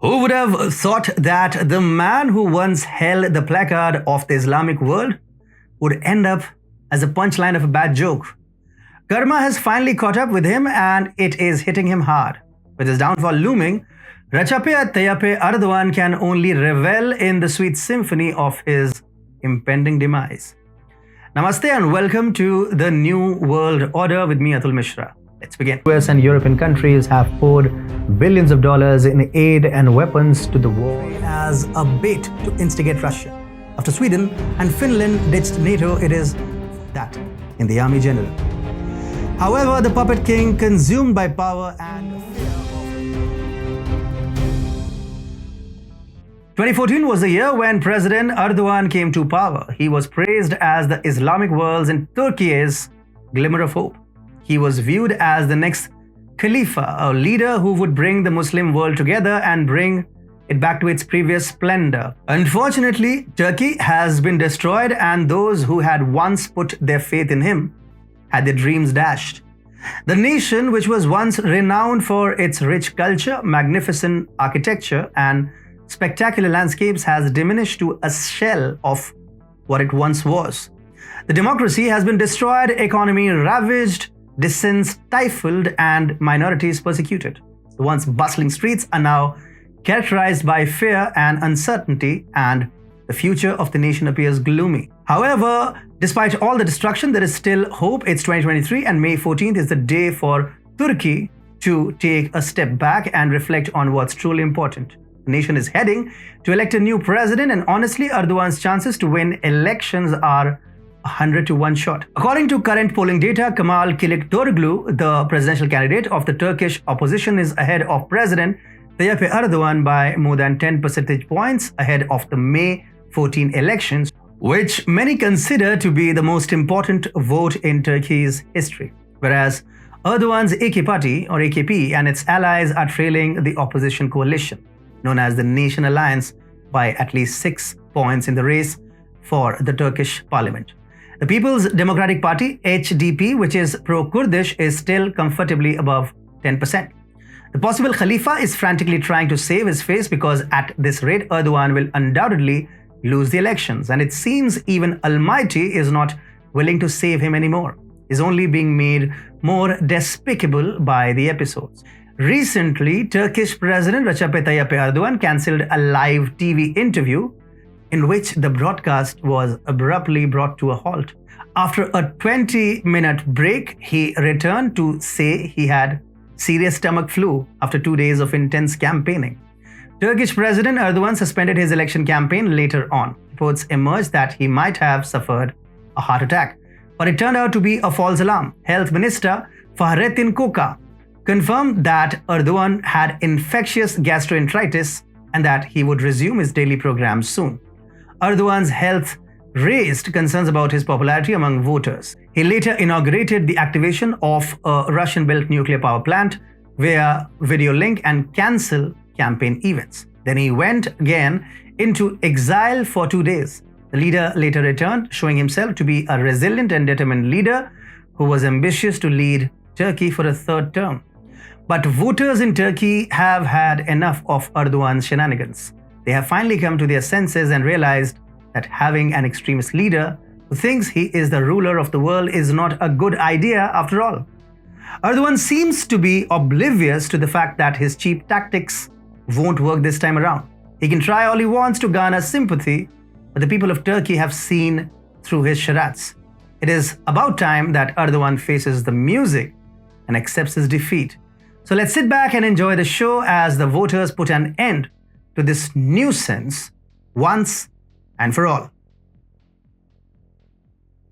Who would have thought that the man who once held the placard of the Islamic world would end up as a punchline of a bad joke? Karma has finally caught up with him and it is hitting him hard. With his downfall looming, Recep Tayyip Erdogan can only revel in the sweet symphony of his impending demise. Namaste and welcome to the New World Order with me, Atul Mishra. Let's begin. US and European countries have poured billions of dollars in aid and weapons to the war as a bait to instigate Russia. After Sweden and Finland ditched NATO, it is that in the army general. However, the puppet king, consumed by power and fear of 2014 was the year when President Erdogan came to power. He was praised as the Islamic world's and Turkey's glimmer of hope. He was viewed as the next Khalifa, a leader who would bring the Muslim world together and bring it back to its previous splendor. Unfortunately, Turkey has been destroyed and those who had once put their faith in him had their dreams dashed. The nation, which was once renowned for its rich culture, magnificent architecture, and spectacular landscapes, has diminished to a shell of what it once was. The democracy has been destroyed, economy ravaged, dissent stifled, and minorities persecuted. The once bustling streets are now characterized by fear and uncertainty, and the future of the nation appears gloomy. However, despite all the destruction, there is still hope. It's 2023 and May 14th is the day for Turkey to take a step back and reflect on what's truly important. The nation is heading to elect a new president, and honestly, Erdogan's chances to win elections are 100 to 1 shot. According to current polling data, Kemal Kılıçdaroğlu, the presidential candidate of the Turkish opposition, is ahead of President Tayyip Erdogan by more than 10 percentage points ahead of the May 14 elections, which many consider to be the most important vote in Turkey's history. Whereas Erdogan's AK party or AKP and its allies are trailing the opposition coalition, known as the Nation Alliance, by at least 6 points in the race for the Turkish parliament. The People's Democratic Party, HDP, which is pro-Kurdish, is still comfortably above 10%. The possible Khalifa is frantically trying to save his face because at this rate, Erdogan will undoubtedly lose the elections, and it seems even Almighty is not willing to save him anymore. He's only being made more despicable by the episodes. Recently, Turkish President Recep Tayyip Erdogan cancelled a live TV interview in which the broadcast was abruptly brought to a halt. After a 20-minute break, he returned to say he had serious stomach flu after 2 days of intense campaigning. Turkish President Erdogan suspended his election campaign later on. Reports emerged that he might have suffered a heart attack, but it turned out to be a false alarm. Health Minister Fahrettin Koca confirmed that Erdogan had infectious gastroenteritis and that he would resume his daily program soon. Erdogan's health raised concerns about his popularity among voters. He later inaugurated the activation of a Russian-built nuclear power plant via video link and cancelled campaign events. Then he went again into exile for 2 days. The leader later returned, showing himself to be a resilient and determined leader who was ambitious to lead Turkey for a 3rd term. But voters in Turkey have had enough of Erdogan's shenanigans. They have finally come to their senses and realized that having an extremist leader who thinks he is the ruler of the world is not a good idea after all. Erdogan seems to be oblivious to the fact that his cheap tactics won't work this time around. He can try all he wants to garner sympathy, but the people of Turkey have seen through his charades. It is about time that Erdogan faces the music and accepts his defeat. So let's sit back and enjoy the show as the voters put an end to this nuisance once and for all.